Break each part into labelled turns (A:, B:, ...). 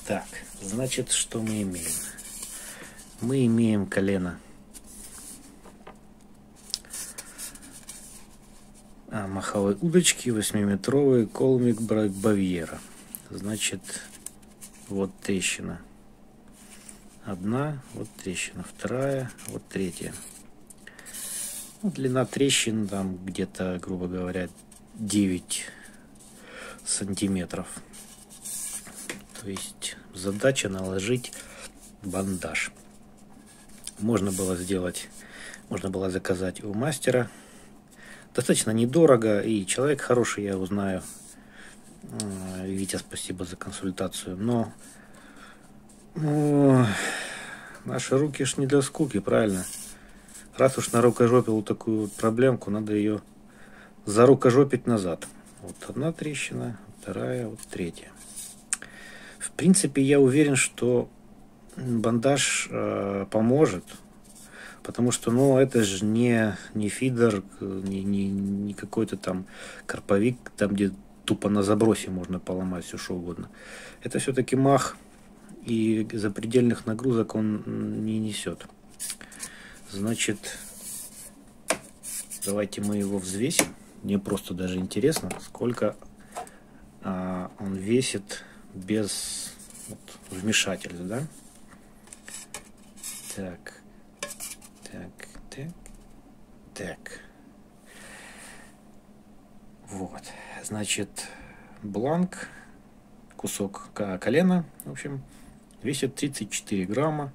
A: Так, значит, что мы имеем? Мы имеем колено маховой удочки 8-метровый колмик Бавьера. Значит, вот трещина. Одна, вот трещина, вторая, вот третья. Ну, длина трещин там где-то, грубо говоря, 9 сантиметров. То есть задача наложить бандаж. Можно было заказать у мастера. Достаточно недорого, и человек хороший, я узнаю. Витя, спасибо за консультацию. Но наши руки ж не для скуки, правильно? Раз уж нарукожопил вот такую вот проблемку, надо ее зарукожопить назад. Вот одна трещина, вторая, вот третья. В принципе, я уверен, что бандаж поможет. Потому что, ну, это же не фидер, не какой-то там карповик, там, где тупо на забросе можно поломать все, что угодно. Это все-таки мах, и запредельных нагрузок он не несет. Значит, давайте мы его взвесим. Мне просто даже интересно, сколько он весит без вмешательств, да? Так. Так. Вот. Значит, бланк, кусок колена, в общем, весит 34 грамма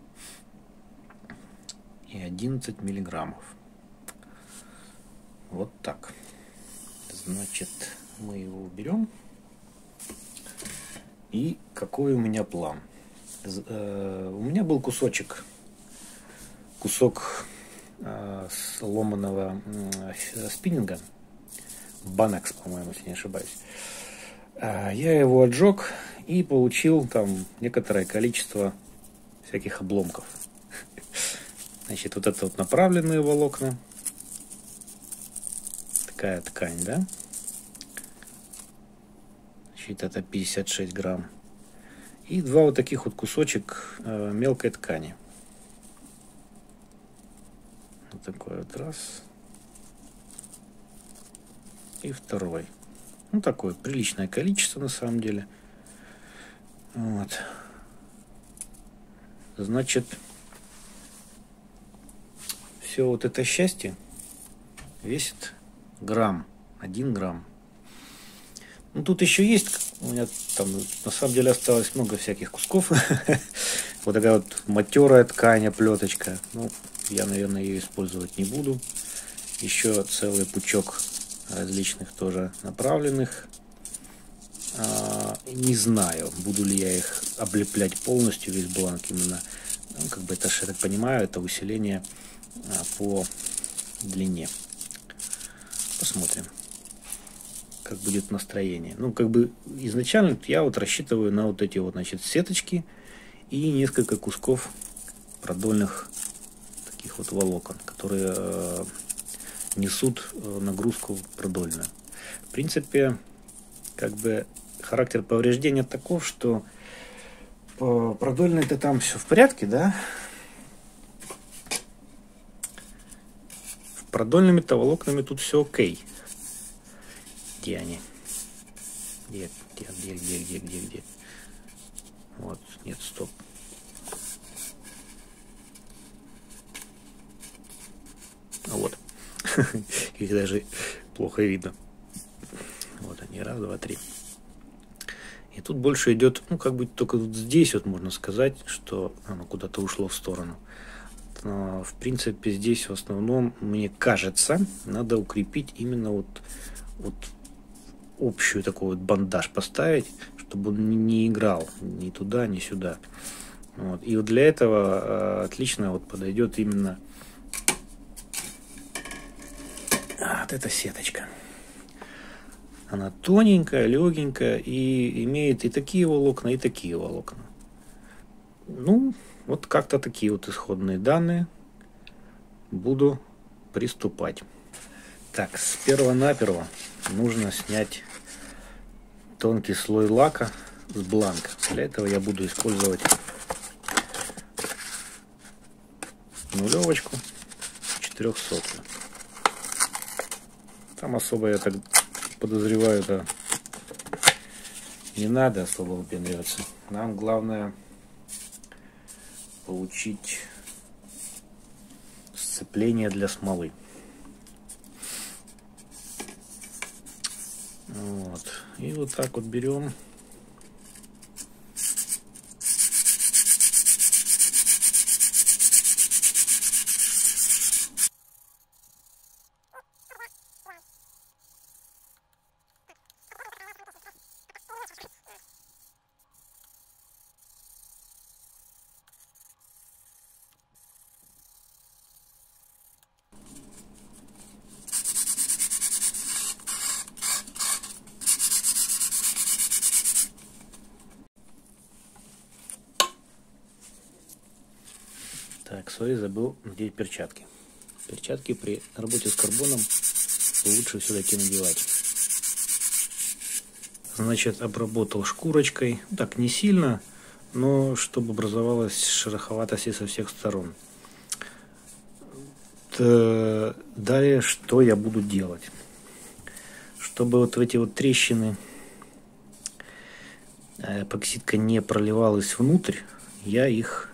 A: и 11 миллиграммов. Вот так. Значит, мы его уберем. И какой у меня план? У меня был кусок сломанного спиннинга, Банекс, по-моему, если не ошибаюсь. Я его отжег и получил там некоторое количество всяких обломков. Значит, вот это вот направленные волокна. Такая ткань, да? Значит, это 56 грамм. И два вот таких вот кусочек мелкой ткани. Вот такой вот раз. И второй. Ну, такое приличное количество на самом деле. Вот. Значит, все вот это счастье весит грамм. 1 грамм. Ну, тут еще есть, у меня там на самом деле осталось много всяких кусков. Вот такая вот матерая ткань, оплеточка. Ну, я, наверное, ее использовать не буду. Еще целый пучок различных тоже направленных. Не знаю, буду ли я их облеплять полностью, весь бланк именно. Ну, как бы это, я так понимаю, это усиление по длине. Посмотрим, как будет настроение. Ну, как бы изначально я вот рассчитываю на вот эти вот, значит, сеточки и несколько кусков продольных таких вот волокон, которые несут нагрузку продольную. В принципе, как бы характер повреждения таков, что продольной-то там все в порядке, да? С продольными-то волокнами тут все окей. Где они? Где? Вот, нет, стоп. Вот. Их даже плохо видно. Вот они, раз, два, три. И тут больше идет, ну, как бы только вот здесь вот можно сказать, что оно куда-то ушло в сторону. Но, в принципе, здесь в основном, мне кажется, надо укрепить именно вот общую такой вот бандаж поставить, чтобы он не играл ни туда, ни сюда. Вот. И вот для этого отлично вот подойдет именно вот эта сеточка. Она тоненькая, легенькая и имеет и такие волокна, и такие волокна. Ну, вот как-то такие вот исходные данные. Буду приступать. Так, сперва-наперво нужно снять тонкий слой лака с бланка. Для этого я буду использовать нулевочку 400. Там особо, я так подозреваю, это не надо особо выпендриваться. Нам главное получить сцепление для смолы. Вот. И вот так вот берем. Так, сори, забыл надеть перчатки. Перчатки при работе с карбоном лучше все-таки надевать. Значит, обработал шкурочкой. Так, не сильно, но чтобы образовалась шероховатость со всех сторон. Далее, что я буду делать? Чтобы вот в эти вот трещины эпоксидка не проливалась внутрь, я их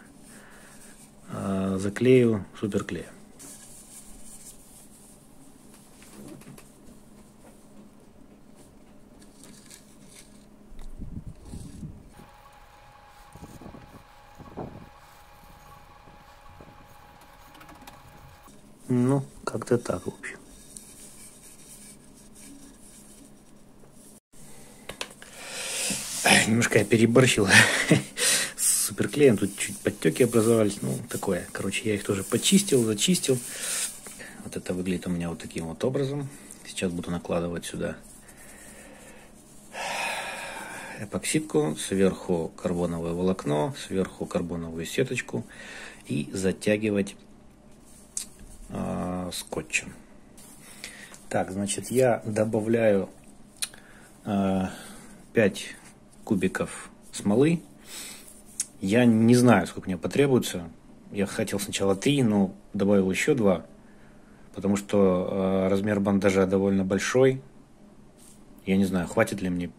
A: заклею суперклеем. Ну, как-то так, в общем. Немножко я переборщил с суперклеем. Тут чуть подтеки образовались. Ну, такое. Короче, я их тоже почистил, зачистил. Вот это выглядит у меня вот таким вот образом. Сейчас буду накладывать сюда эпоксидку, сверху карбоновое волокно, сверху карбоновую сеточку и затягивать скотчем. Так, значит, я добавляю 5 кубиков смолы. Я не знаю, сколько мне потребуется. Я хотел сначала 3, но добавил еще 2, потому что размер бандажа довольно большой. Я не знаю, хватит ли мне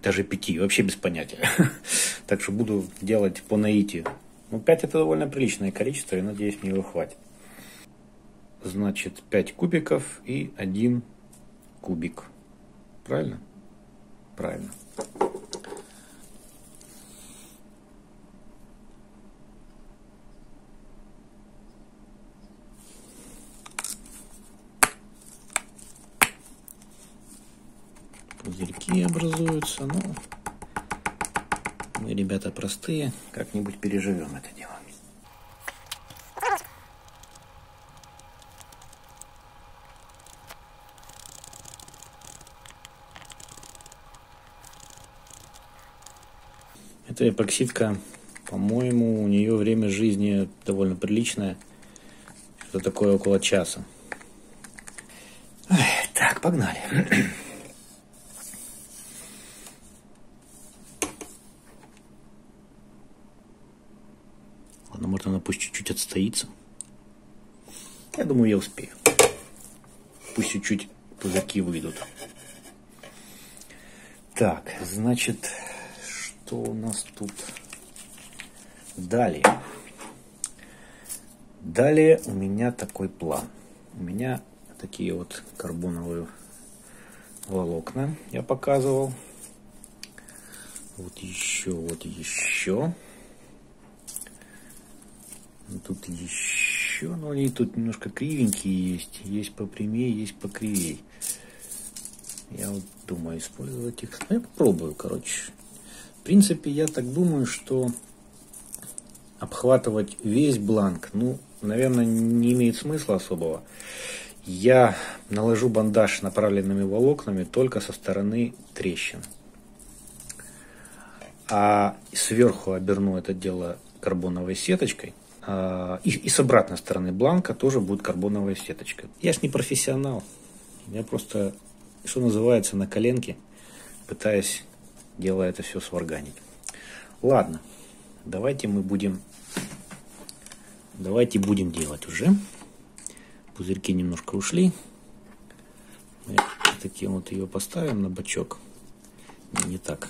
A: даже 5, вообще без понятия. Так что буду делать по наитию. Ну, 5 это довольно приличное количество, и надеюсь, мне его хватит. Значит, 5 кубиков и 1 кубик. Правильно? Правильно. Пузырьки образуются, но мы, ребята, простые, как-нибудь переживем это дело. Эта эпоксидка, по-моему, у нее время жизни довольно приличное. Что такое, около часа. Так, погнали. Ладно, может, она пусть чуть-чуть отстоится. Я думаю, я успею. Пусть чуть-чуть пузырьки выйдут. Так, значит, что у нас тут? Далее у меня такой план. У меня такие вот карбоновые волокна я показывал. Вот еще. Тут еще, но они тут немножко кривенькие есть. Есть попрямее, есть покривее. Я вот думаю использовать их. Ну, я попробую, короче. В принципе, я так думаю, что обхватывать весь бланк, ну, наверное, не имеет смысла особого. Я наложу бандаж направленными волокнами только со стороны трещин. А сверху оберну это дело карбоновой сеточкой. И с обратной стороны бланка тоже будет карбоновая сеточка. Я ж не профессионал. Я просто, что называется, на коленке пытаюсь, делая это все, сварганить. Ладно, давайте будем делать уже. Пузырьки немножко ушли. Мы таким вот ее поставим на бочок. Не так.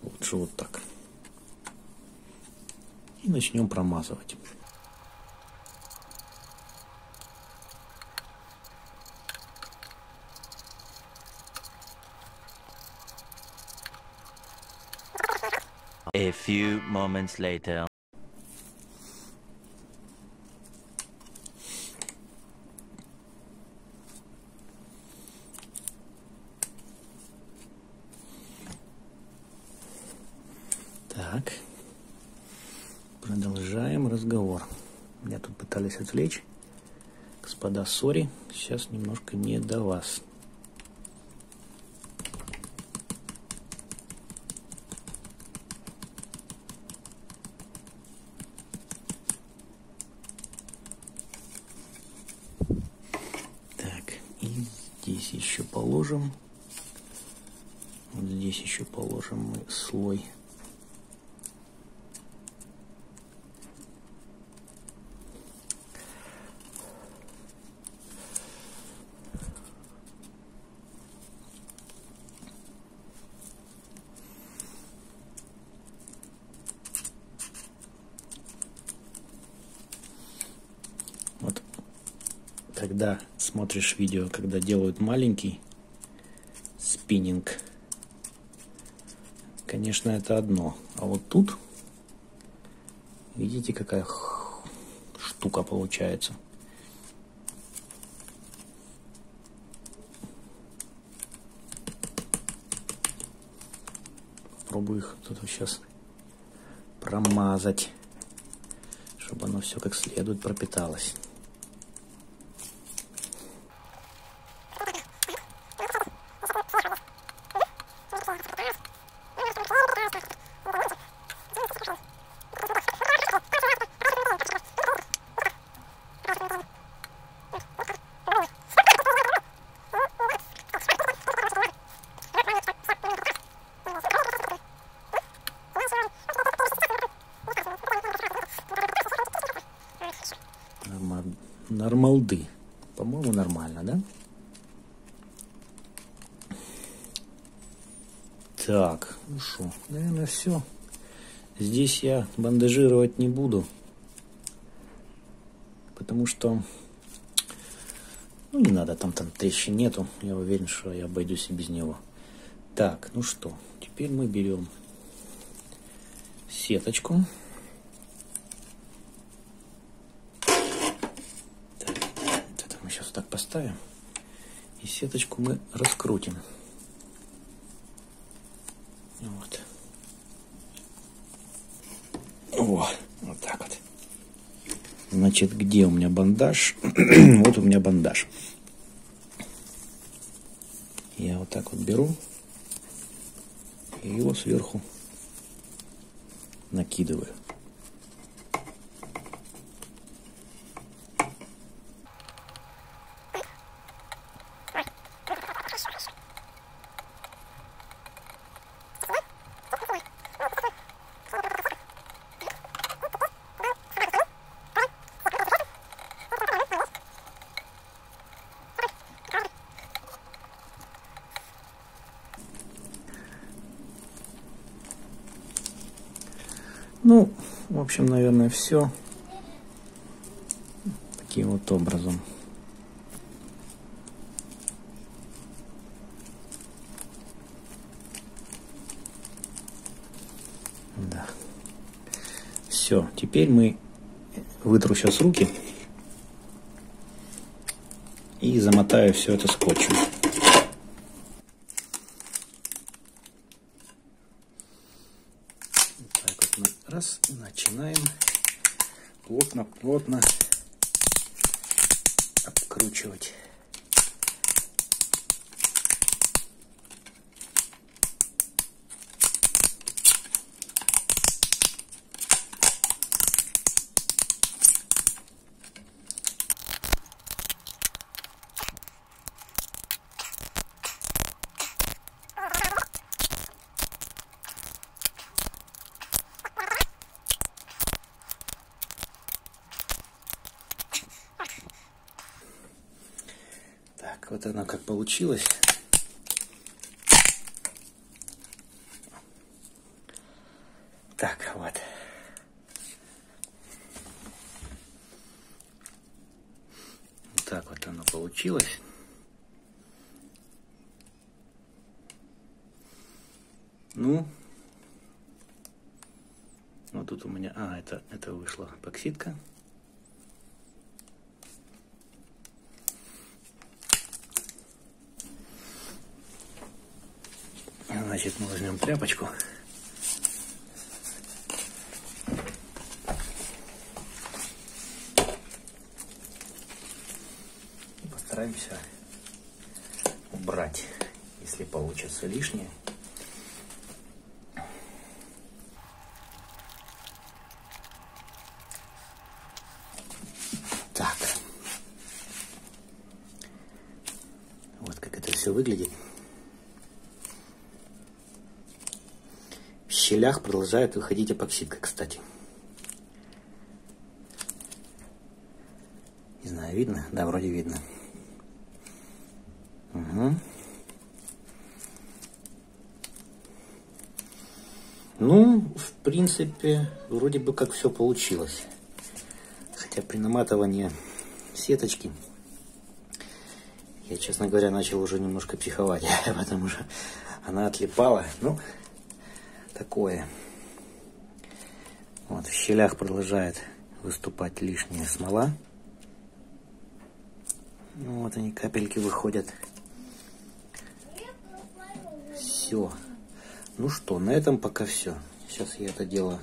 A: Лучше вот так. И начнем промазывать.
B: A few moments later.
A: Так, продолжаем разговор. Меня тут пытались отвлечь. Господа, сори, сейчас немножко не до вас. Так, и здесь еще положим. Вот здесь еще положим мы слой. Вот, когда смотришь видео, когда делают маленький спиннинг, конечно, это одно. А вот тут, видите, какая штука получается. Попробую их тут сейчас промазать, чтобы оно все как следует пропиталось. Нормалды. По-моему, нормально, да? Так, ну что, наверное, все. Здесь я бандажировать не буду, потому что, ну, не надо, там трещин нету. Я уверен, что я обойдусь и без него. Так, ну что, теперь мы берем сеточку. Сейчас так поставим, и сеточку мы раскрутим. Вот. О, вот так вот. Значит, где у меня бандаж? Вот у меня бандаж. Я вот так вот беру и его сверху накидываю. Ну, в общем, наверное, все. Таким вот образом. Да. Все, теперь мы вытру сейчас руки и замотаю все это скотчем. Так вот мы раз начинаем плотно обкручивать. Так, вот она как получилось. Так, вот. Так вот оно получилось. Ну, вот тут у меня, это вышла эпоксидка. Значит, мы возьмем тряпочку. И постараемся убрать, если получится лишнее. Так. Вот как это все выглядит. В щелях продолжает выходить эпоксидка, кстати. Не знаю, видно? Да, вроде видно. Угу. Ну, в принципе, вроде бы как все получилось. Хотя при наматывании сеточки я, честно говоря, начал уже немножко психовать, потому что она отлипала. Ну, такое. Вот в щелях продолжает выступать лишняя смола. Ну, вот они, капельки выходят. Все. Ну что, на этом пока все. Сейчас я это дело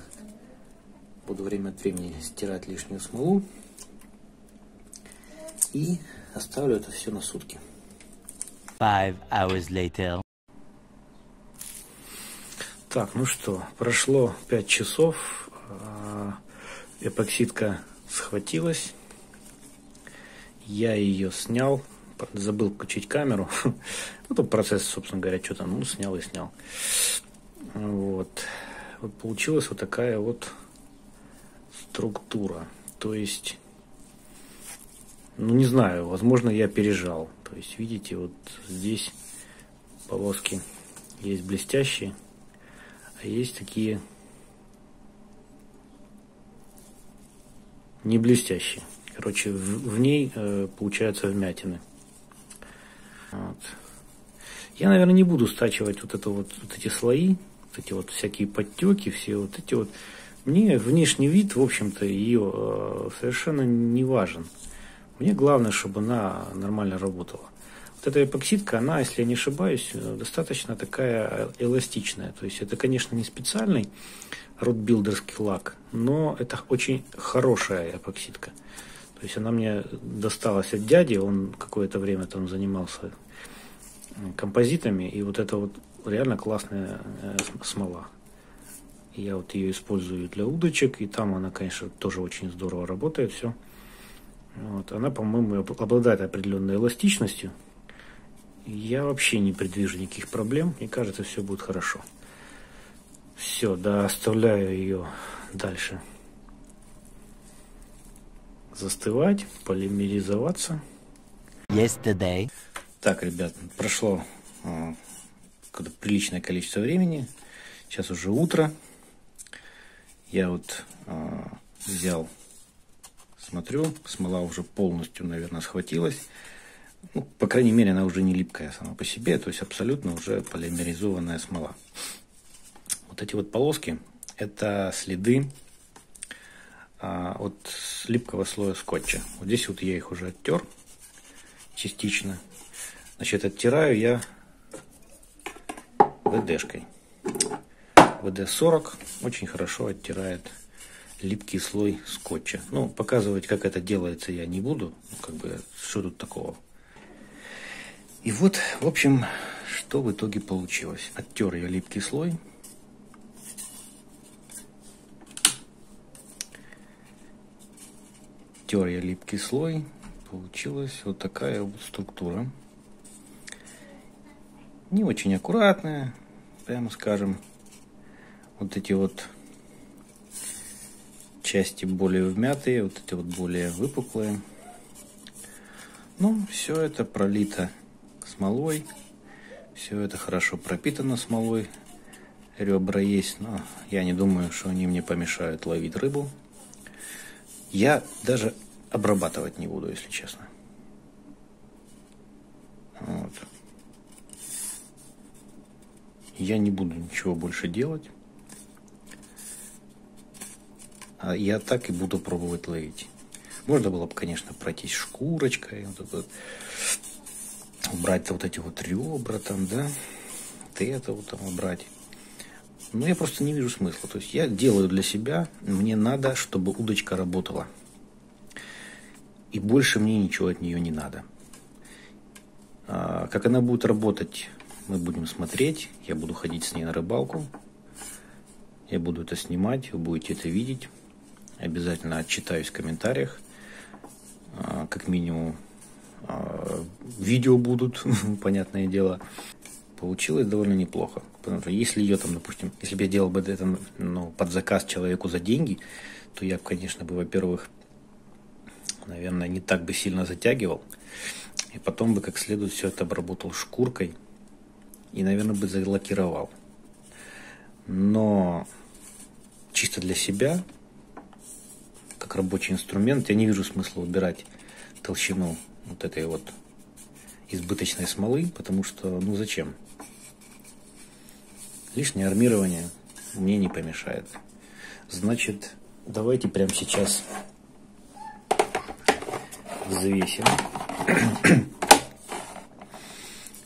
A: буду время от времени стирать лишнюю смолу. И оставлю это все на сутки.
B: 5 hours later.
A: Так, ну что, прошло 5 часов. Эпоксидка схватилась. Я ее снял. Забыл включить камеру. Ну, тут процесс, собственно говоря, что там, ну, снял и снял. Вот. Вот получилась вот такая вот структура. То есть, ну, не знаю, возможно, я пережал. То есть, видите, вот здесь полоски есть блестящие, а есть такие не блестящие. Короче, в ней получаются вмятины. Вот. Я, наверное, не буду стачивать вот эти слои, вот эти вот всякие подтеки, все вот эти вот. Мне внешний вид, в общем-то, ее совершенно не важен. Мне главное, чтобы она нормально работала. Вот эта эпоксидка, она, если я не ошибаюсь, достаточно такая эластичная. То есть это, конечно, не специальный ротбилдерский лак, но это очень хорошая эпоксидка. То есть она мне досталась от дяди, он какое-то время там занимался композитами, и вот это вот реально классная смола. Я вот ее использую для удочек, и там она, конечно, тоже очень здорово работает, все. Вот. Она, по-моему, обладает определенной эластичностью. Я вообще не предвижу никаких проблем, мне кажется, все будет хорошо. Все, да, оставляю ее дальше застывать, полимеризоваться.
B: Yesterday.
A: Так, ребят, прошло приличное количество времени. Сейчас уже утро. Я вот взял, смотрю, смола уже полностью, наверное, схватилась. Ну, по крайней мере, она уже не липкая сама по себе, то есть абсолютно уже полимеризованная смола. Вот эти вот полоски – это следы от липкого слоя скотча. Вот здесь вот я их уже оттер частично. Значит, оттираю я ВДшкой. ВД-40 очень хорошо оттирает липкий слой скотча. Ну, показывать, как это делается, я не буду. Ну, как бы, что тут такого. И вот, в общем, что в итоге получилось. Оттер я липкий слой. Оттер я липкий слой. Получилась вот такая вот структура. Не очень аккуратная, прямо скажем. Вот эти вот части более вмятые, вот эти вот более выпуклые. Ну, все это пролито смолой. Все это хорошо пропитано смолой. Ребра есть, но я не думаю, что они мне помешают ловить рыбу. Я даже обрабатывать не буду, если честно. Вот. Я не буду ничего больше делать. А я так и буду пробовать ловить. Можно было бы, конечно, пройтись шкурочкой, вот убрать вот эти вот ребра там, да, вот это вот там убрать. Но я просто не вижу смысла. То есть я делаю для себя, мне надо, чтобы удочка работала. И больше мне ничего от нее не надо. Как она будет работать, мы будем смотреть. Я буду ходить с ней на рыбалку. Я буду это снимать, вы будете это видеть. Обязательно отчитаюсь в комментариях. Как минимум видео будут, понятное дело. Получилось довольно неплохо. Потому что если ее там, допустим, если бы я делал бы это под заказ человеку за деньги, то я, конечно, бы, во-первых, наверное, не так бы сильно затягивал. И потом бы как следует все это обработал шкуркой. И, наверное, бы залакировал. Но чисто для себя, как рабочий инструмент, я не вижу смысла убирать толщину вот этой вот избыточной смолы, потому что, ну зачем? Лишнее армирование мне не помешает. Значит, давайте прямо сейчас взвесим,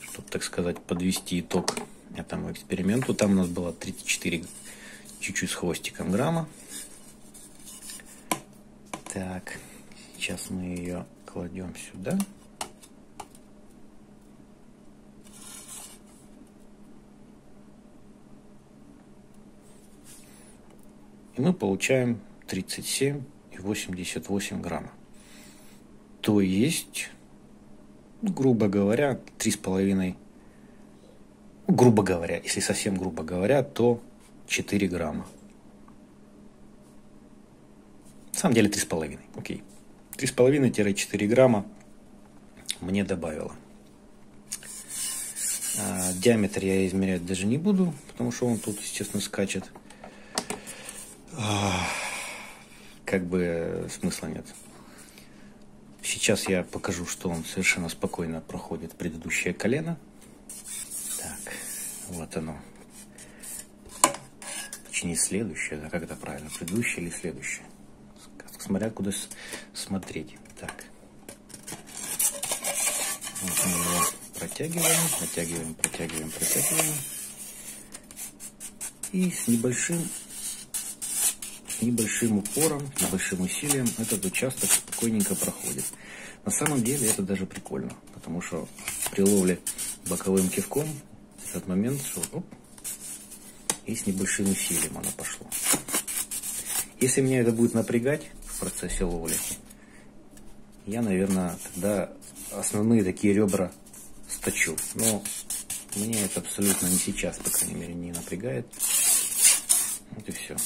A: чтобы, так сказать, подвести итог этому эксперименту. Там у нас было 34 чуть-чуть с хвостиком грамма. Так, сейчас мы ее кладем сюда. И мы получаем 37,88 грамма. То есть, грубо говоря, 3,5, грубо говоря, если совсем грубо говоря, то 4 грамма. На самом деле 3,5, окей. 3,5-4 грамма мне добавило. Диаметр я измерять даже не буду, потому что он тут, естественно, скачет. Как бы смысла нет. Сейчас я покажу, что он совершенно спокойно проходит предыдущее колено. Так, вот оно. Точнее, следующее, да, как это правильно, предыдущее или следующее? Смотря куда смотреть. Так. Вот мы его протягиваем, протягиваем, протягиваем, протягиваем. И с небольшим упором, небольшим усилием этот участок спокойненько проходит. На самом деле это даже прикольно, потому что при ловле боковым кивком этот момент, что оп, и с небольшим усилием оно пошло. Если меня это будет напрягать в процессе ловли, я, наверное, тогда основные такие ребра сточу. Но меня это абсолютно не сейчас, по крайней мере, не напрягает. Вот и все.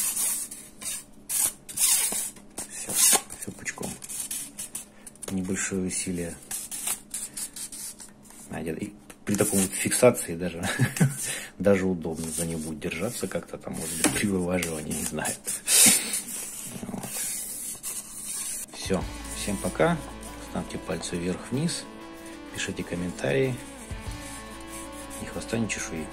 A: Все пучком. Небольшое усилие. И при такой вот фиксации даже удобно за нее будет держаться как-то там, может быть, при вываживании, не знаю. Вот. Все. Всем пока. Ставьте пальцы вверх-вниз. Пишите комментарии. Ни хвоста, ни чешуи.